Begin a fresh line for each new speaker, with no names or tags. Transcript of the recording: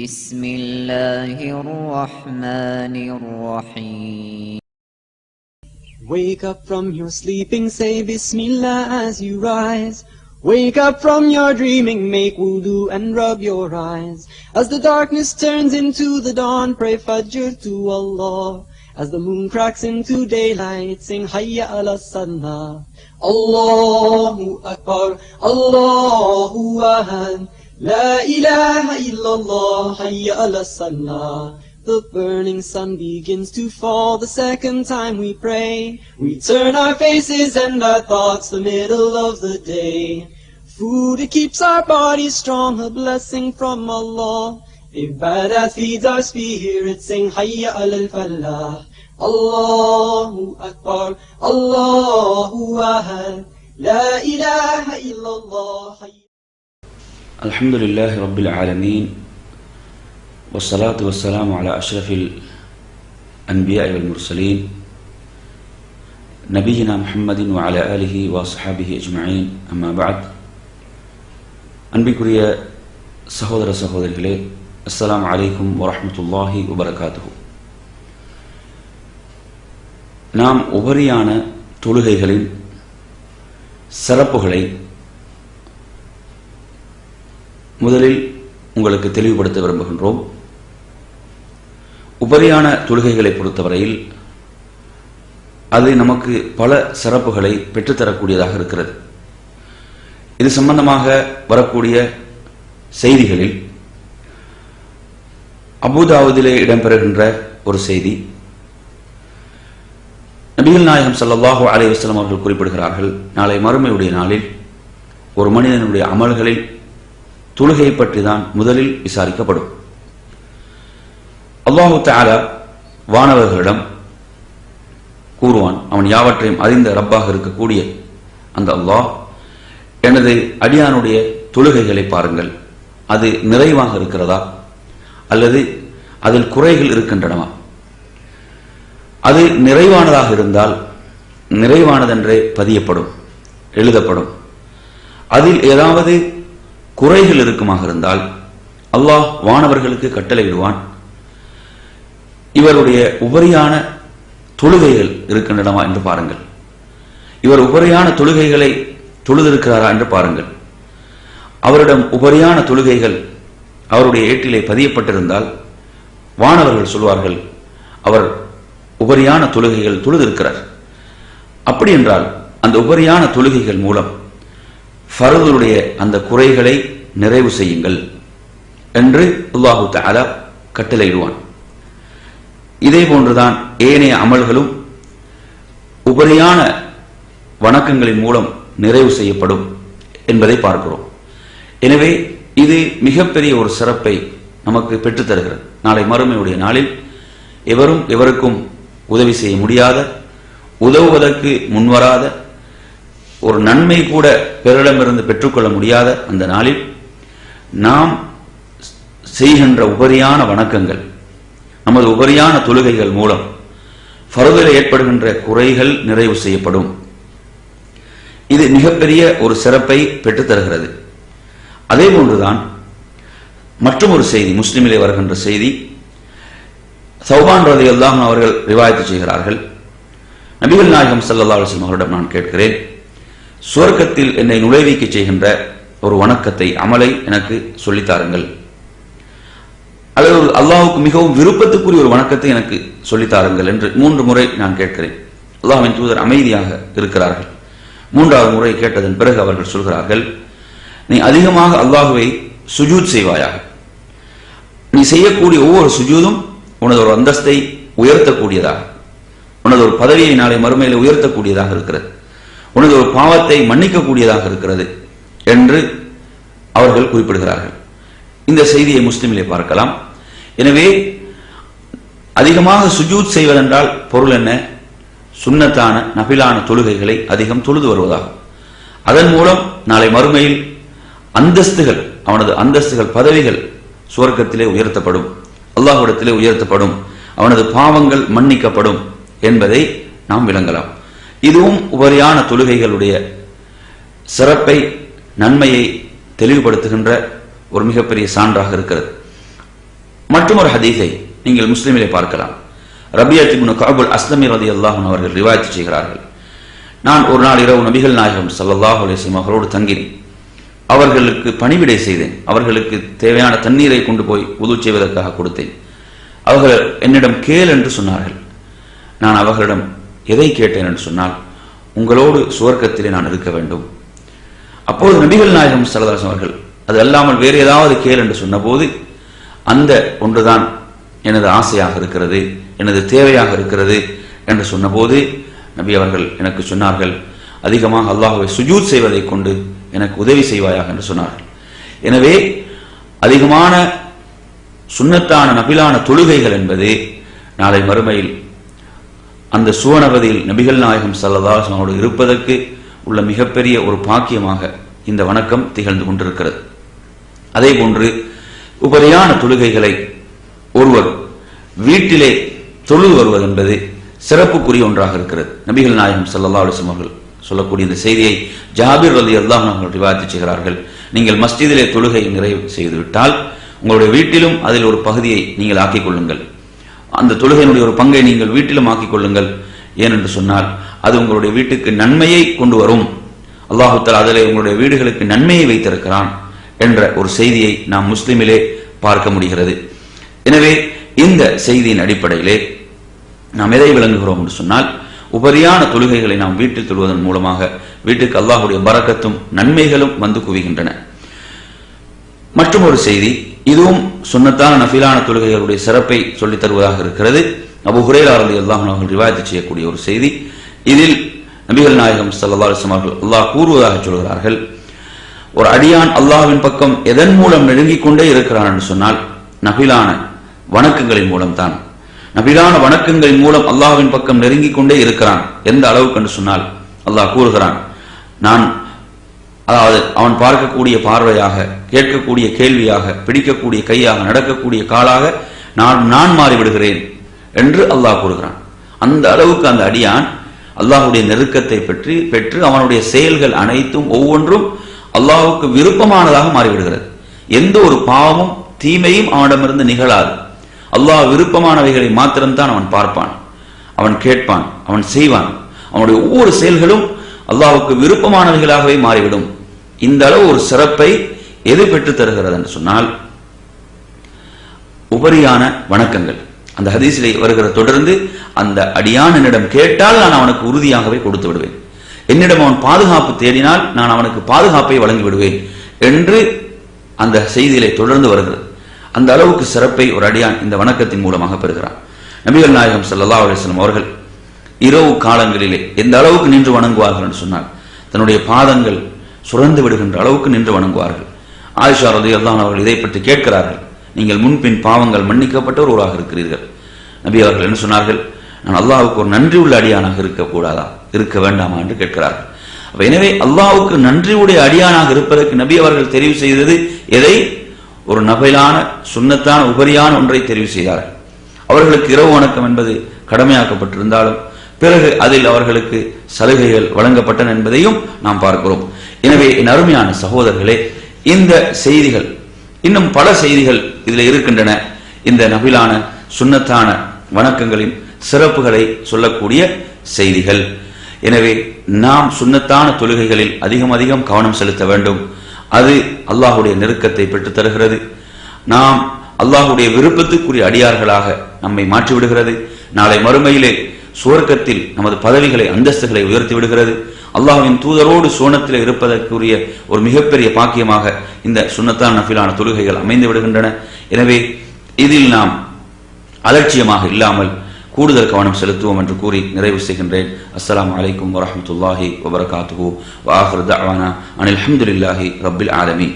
بسم الله الرحمن الرحيم.
Wake up from your sleeping, say Bismillah as you rise. Wake up from your dreaming, make wudu and rub your eyes. As the darkness turns into the dawn, pray Fajr to Allah. As the moon cracks into daylight, sing Hayya ala Salah. Allahu Akbar, Allahu Ahad, La ilaha illallah, Hayya ala Salah. The burning sun begins to fall the second time we pray. We turn our faces and our thoughts the middle of the day. Food, it keeps our bodies strong, a blessing from Allah. Ibadat feeds our spirit, sing Hayya al-Falah. Allahu Akbar, Allahu Ahad, La ilaha illallah.
Alhamdulillahi Rabbil Alameen. والصلاة والسلام على أشرف الأنبياء والمرسلين نبينا محمد وعلى آله وصحابه أجمعين أما بعد. அன்பிற்குரிய சகோதர சகோதரிகளே, அஸ்ஸலாமு அலைக்கும் வரஹ்மத்துல்லாஹி வபரகாத்துஹு. நாம் உபரியான தொழுகைகளின் சிறப்புகளை முதலில் உங்களுக்கு தெளிவுபடுத்த விரும்புகின்றோம். உபரியான தொழுகைகளை பொறுத்தவரையில் அது நமக்கு பல சிறப்புகளை பெற்றுத்தரக்கூடியதாக இருக்கிறது. இது சம்பந்தமாக வரக்கூடிய செய்திகளில் அபூதாவுதிலே இடம்பெறுகின்ற ஒரு செய்தி, நபிகள் நாயகம் ஸல்லல்லாஹு அலைஹி வஸல்லம் அவர்கள் குறிப்பிடுகிறார்கள், நாளை மறுமையுடைய நாளில் ஒரு மனிதனுடைய அமல்களில் தொழுகை பற்றி தான் முதலில் விசாரிக்கப்படும். அல்லாஹு தஆலா வானவர்களிடம் கூறுவான், அவன் யாவற்றையும் அறிந்த ரப்பாக இருக்கக்கூடிய அந்த அல்லாஹ், எனது அடியானுடைய தொழுகைகளை பாருங்கள், அது நிறைவாக இருக்கிறதா அல்லது அதில் குறைகள் இருக்கின்றனவா? அது நிறைவானதாக இருந்தால் நிறைவானதென்றே பதியப்படும், எழுதப்படும். அதில் ஏதாவது குறைகள் இருக்குமாக இருந்தால் அல்லாஹ் வானவர்களுக்கு கட்டளையிடுவான், இவருடைய உபரியான தொழுகைகள் இருக்கின்றனவா என்று பாருங்கள், இவர் உபரியான தொழுகைகளை தொழுதிருக்கிறாரா என்று பாருங்கள். அவரிடம் உபரியான தொழுகைகள் அவருடைய ஏட்டிலே பதியப்பட்டிருந்தால் வானவர்கள் சொல்வார்கள், அவர் உபரியான தொழுகைகள் தொழுதிருக்கிறார். அப்படி என்றால் அந்த உபரியான தொழுகைகள் மூலம் ஃபர்துடைய அந்த குறைகளை நிறைவு செய்யுங்கள் என்று அல்லாஹு தஆலா கட்டளையிடுவான். இதே போன்றுதான் ஏனைய அமல்களும் உபரியான வணக்கங்களின் மூலம் நிறைவு செய்யப்படும் என்பதை பார்க்கிறோம். எனவே இது மிகப்பெரிய ஒரு சிறப்பை நமக்கு பெற்றுத்தருகிறது. நாளை மறுமையுடைய நாளில் எவரும் எவருக்கும் உதவி செய்ய முடியாத, உதவுவதற்கு முன்வராத, ஒரு நன்மை கூட பிறரிடமிருந்து பெற்றுக்கொள்ள முடியாத அந்த நாளில் நாம் செய்கின்ற உபரியான வணக்கங்கள், நமது உபரியான தொழுகைகள் மூலம் ஃபர்தில் ஏற்படுகின்ற குறைகள் நிறைவு செய்யப்படும். இது மிகப்பெரிய ஒரு சிறப்பை பெற்றுத்தருகிறது. அதே போன்றுதான் மற்றும் ஒரு செய்தி, முஸ்லிமிலே வருகின்ற செய்தி, சௌபான் ரலியல்லாஹு அன்ஹு அவர்கள் ரிவாயத்து செய்கிறார்கள், நபிகள் நாயகம் ஸல்லல்லாஹு அலைஹி வஸல்லம் அவரிடம் நான் கேட்கிறேன், சுவர்க்கத்தில் என்னை நுழைவிக்க செய்கின்ற ஒரு வணக்கத்தை, அமலை எனக்கு சொல்லித்தாருங்கள், அல்லது அல்லாஹ்வுக்கு மிகவும் விருப்பத்துக்குரிய ஒரு வணக்கத்தை எனக்கு சொல்லித்தாருங்கள் என்று 3 முறை நான் கேட்கிறேன். அல்லாஹ்வின் தூதர் அமைதியாக இருக்கிறார்கள். 3வது முறை கேட்டதன் பிறகு அவர்கள் சொல்கிறார்கள், நீ அதிகமாக அல்லாஹ்வை சுஜூத் செய்வாயாக. நீ செய்யக்கூடிய ஒவ்வொரு சுஜூதும் உனது ஒரு அந்தஸ்தை உயர்த்தக்கூடியதாக, உனது ஒரு பதவியை நாளை மறுமையில் உயர்த்தக்கூடியதாக இருக்கிறது, உனது ஒரு பாவத்தை மன்னிக்கக்கூடியதாக இருக்கிறது என்று அவர்கள் குறிப்பிடுகிறார்கள். இந்த செய்தியை முஸ்லிமிலே பார்க்கலாம். எனவே அதிகமாக சுஜூத் செய்வதென்றால் பொருள் என்ன? சுன்னத்தான நபிலான தொழுகைகளை அதிகம் தொழுது வருவதாகும். அதன் மூலம் நாளை மறுமையில் அந்தஸ்துகள், அவனது அந்தஸ்துகள், பதவிகள் சுவர்க்கத்திலே உயர்த்தப்படும், அல்லாஹ்விடத்திலே உயர்த்தப்படும், அவனது பாவங்கள் மன்னிக்கப்படும் என்பதை நாம் விளங்கலாம். இதுவும் உபரியான தொழுகைகளுடைய சிறப்பை, நன்மையை தெளிவுபடுத்துகின்ற ஒரு மிகப்பெரிய சான்றாக இருக்கிறது. மற்றொரு ஹதீஸை நீங்கள் முஸ்லிமிலே பார்க்கலாம். ரபியத் இப்னு கஅபுல் அஸ்லமி ரலியல்லாஹு அன்ஹு அவர்கள் ரிவாயத் செய்கிறார்கள். நான் ஒரு நாள் இரவு நபிகள் நாயகம் ஸல்லல்லாஹு அலைஹி வஸல்லம் அவர்களோடு தங்கினேன். அவர்களுக்கு பணிவிடை செய்தேன். அவர்களுக்கு தேவையான தண்ணீரை கொண்டு போய் wudu செய்வதற்காக கொடுத்தேன். அவர்கள் என்னிடம் கேள் என்று சொன்னார்கள். நான் அவர்களிடம் எதை கேட்டேன் என்று சொன்னால், உங்களோடு சுவர்க்கத்திலே நான் இருக்க வேண்டும். அப்போது நபிகள் நாயகம் ஸல்லல்லாஹு அலைஹி வஸல்லம் அவர்கள் அது அல்லாமல் வேறு ஏதாவது கேள் என்று சொன்னபோது, அந்த ஒன்றுதான் எனது ஆசையாக இருக்கிறது, எனது தேவையாக இருக்கிறது என்று சொன்னபோது நபி அவர்கள் எனக்கு சொன்னார்கள், அதிகமாக அல்லாஹ்வை சுஜூத் செய்வதை கொண்டு எனக்கு உதவி செய்வாயாக என்று சொன்னார்கள். எனவே அதிகமான சுன்னத்தான நபிலான தொழுகைகள் என்பது நாளை மறுமையில் அந்த சுவனபதியில் நபிகள் நாயகம் ஸல்லல்லாஹு அலைஹி வஸல்லம் இருப்பதற்கு உள்ள மிகப்பெரிய ஒரு பாக்கியமாக இந்த வணக்கம் திகழ்ந்து கொண்டிருக்கிறது. அதே போன்று உபரியான தொழுகைகளை ஒருவர் வீட்டிலே தொழுது வருவது என்பது சிறப்புக்குரிய ஒன்றாக இருக்கிறது. நபிகள் நாயகம் ஸல்லல்லாஹு அலைஹி வஸல்லம் அவர்கள் சொல்லக்கூடிய இந்த செய்தியை ஜாபிர் ரலியல்லாஹு அன்ஹு அவர்கள் ரிவாயத் செய்கிறார்கள். நீங்கள் மஸ்ஜிதிலே தொழுகை நிறைவு செய்துவிட்டால் உங்களுடைய வீட்டிலும் அதில் ஒரு பகுதியை நீங்கள் ஆக்கிக் கொள்ளுங்கள். அந்த தொழுகையினுடைய ஒரு பங்கை நீங்கள் வீட்டிலும் ஆக்கிக் கொள்ளுங்கள். ஏனென்று சொன்னால் அது உங்களுடைய வீட்டுக்கு நன்மையை கொண்டு வரும். அல்லாஹு தஆலா அதிலே உங்களுடைய வீடுகளுக்கு நன்மையை வைத்திருக்கிறான் என்ற ஒரு செய்தியை நாம் முஸ்லிமிலே பார்க்க முடிகிறது. எனவே இந்த செய்தியின் அடிப்படையிலே நாம் எதை விளங்குகிறோம் என்று சொன்னால், உபரியான தொழுகைகளை நாம் வீட்டில் தொழுவதன் மூலமாக வீட்டுக்கு அல்லாஹ்வுடைய பரக்கத்தும் நன்மைகளும் வந்து குவிகின்றன. மற்றும் ஒரு செய்தி, இதுவும் சுன்னத்தான நஃபிலான தொழுகைகளுடைய சிறப்பை சொல்லித் தருவதாக இருக்கிறது. அபூ ஹுரைரா ரலியல்லாஹு அன்ஹு அவர்கள் ரிவாயத் செய்யக்கூடிய ஒரு செய்தி. இதில் நபிகள் நாயகம் ஸல்லல்லாஹு அலைஹி வஸல்லம் அவர்கள் அல்லாஹ் கூறுவதாக சொல்கிறார்கள், ஒரு அடியான் அல்லாஹ்வின் பக்கம் எதன் மூலம் நெருங்கிக் கொண்டே இருக்கிறான் என்று சொன்னால், நஃபிலான வணக்கங்களின் மூலம்தான். நபிலான வணக்கங்களின் மூலம் அல்லாஹ்வின் பக்கம் நெருங்கிக் கொண்டே இருக்கிறான். எந்த அளவுக்கு என்று சொன்னால், அல்லாஹ் கூறுகிறான், நான் அதாவது அவன் பார்க்கக்கூடிய பார்வையாக, கேட்கக்கூடிய கேள்வியாக, பிடிக்கக்கூடிய கையாக, நடக்கக்கூடிய காலாக நான் மாறிவிடுகிறேன் என்று அல்லாஹ் கூறுகிறான். அந்த அளவுக்கு அந்த அடியான் அல்லாஹ்வுடைய நெருக்கத்தை பெற்று அவனுடைய செயல்கள் அனைத்தும் ஒவ்வொன்றும் அல்லாஹ்வுக்கு விருப்பமானதாக மாறிவிடுகிறது. எந்த ஒரு பாவமும் தீமையும் அவனிடமிருந்து நிகழாது. அல்லாஹ் விருப்பமானவைகளை மாத்திரம்தான் அவன் பார்ப்பான், அவன் கேட்பான், அவன் செய்வான். அவனுடைய ஒவ்வொரு செயல்களும் அல்லாஹ்வுக்கு விருப்பமானவைகளாகவே மாறிவிடும். இந்த அளவு ஒரு சிறப்பை எது பெற்றுத் தருகிறது என்று சொன்னால், உபரியான வணக்கங்கள். அந்த ஹதீஸிலே வருகிற தொடர்ந்து, அந்த அடியான் என்னிடம் கேட்டால் நான் அவனுக்கு உறுதியாகவே கொடுத்து விடுவேன், என்னிடம் அவன் பாதுகாப்பு தேடினால் நான் அவனுக்கு பாதுகாப்பை வழங்கி விடுவேன் என்று அந்த செய்தியிலே தொடர்ந்து வருகிறது. அந்த அளவுக்கு சிறப்பை ஒரு அடியான் இந்த வணக்கத்தின் மூலமாக பெறுகிறான். நபிகள் நாயகம் ஸல்லல்லாஹு அலைஹி வஸல்லம் அவர்கள் இரவு காலங்களிலே எந்த அளவுக்கு நின்று வணங்குவார்கள் என்று சொன்னால், தன்னுடைய பாதங்கள் சுரந்து விடுகின்ற அளவுக்கு நின்று வணங்குவார்கள். ஆயிஷா ரலியல்லாஹு அன்ஹா அவர்கள் இதை பற்றி கேட்கிறார்கள், நீங்கள் முன்பின் பாவங்கள் மன்னிக்கப்பட்டவர்களாக இருக்கிறீர்கள். நபி அவர்கள் என்ன சொன்னார்கள், நான் அல்லாஹ்வுக்கு ஒரு நன்றி உள்ள அடியானாக இருக்க வேண்டாமா என்று கேட்கிறார்கள். எனவே அல்லாஹ்வுக்கு நன்றியுடைய அடியானாக இருப்பதற்கு நபி அவர்கள் தெரிவு செய்தது எதை? ஒரு நஃபிலான சுன்னத்தான உபரியான ஒன்றை தெரிவு செய்தார்கள். அவர்களுக்கு இரவு வணக்கம் என்பது கடமையாக்கப்பட்டிருந்தாலும் பிறகு அதில் அவர்களுக்கு சலுகைகள் வழங்கப்பட்டன என்பதையும் நாம் பார்க்கிறோம். எனவே என் அருமையான சகோதரர்களே, இந்த செய்திகள், இன்னும் பல செய்திகள் இதில் இருக்கின்றன. இந்த நஃபிலான சுன்னத்தான வணக்கங்களின் சிறப்புகளை சொல்லக்கூடிய செய்திகள். எனவே நாம் சுன்னத்தான தொழுகைகளில் அதிகம் கவனம் செலுத்த வேண்டும். அது அல்லாஹ்வுடைய நெருக்கத்தை பெற்றுத் தருகிறது. நாம் அல்லாஹ்வுடைய விருப்பத்துக்குரிய அடியார்களாக நம்மை மாற்றிவிடுகிறது. நாளை மறுமையிலே சுவர்க்கத்தில் நமது பதவிகளை, அந்தஸ்துகளை உயர்த்தி விடுகிறது. அல்லாஹ்வின் தூதரோடு சோனத்தில் இருப்பதற்குரிய ஒரு மிகப்பெரிய பாக்கியமாக இந்த சுன்னத்தான நஃபிலான தொழுகைகள் அமைந்து விடுகின்றன. எனவே இதில் நாம் அலட்சியமாக இல்லாமல் கூடுதல் கவனம் செலுத்துவோம் என்று கூறி நிறைவு செய்கின்றேன். அஸ்ஸலாமு அலைக்கும் வரஹ்மத்துல்லாஹி வபரகாத்துஹு வ ஆகிரு தஅவானா அனில் ஹம்துலில்லாஹி ரப்பில் ஆலமீன்.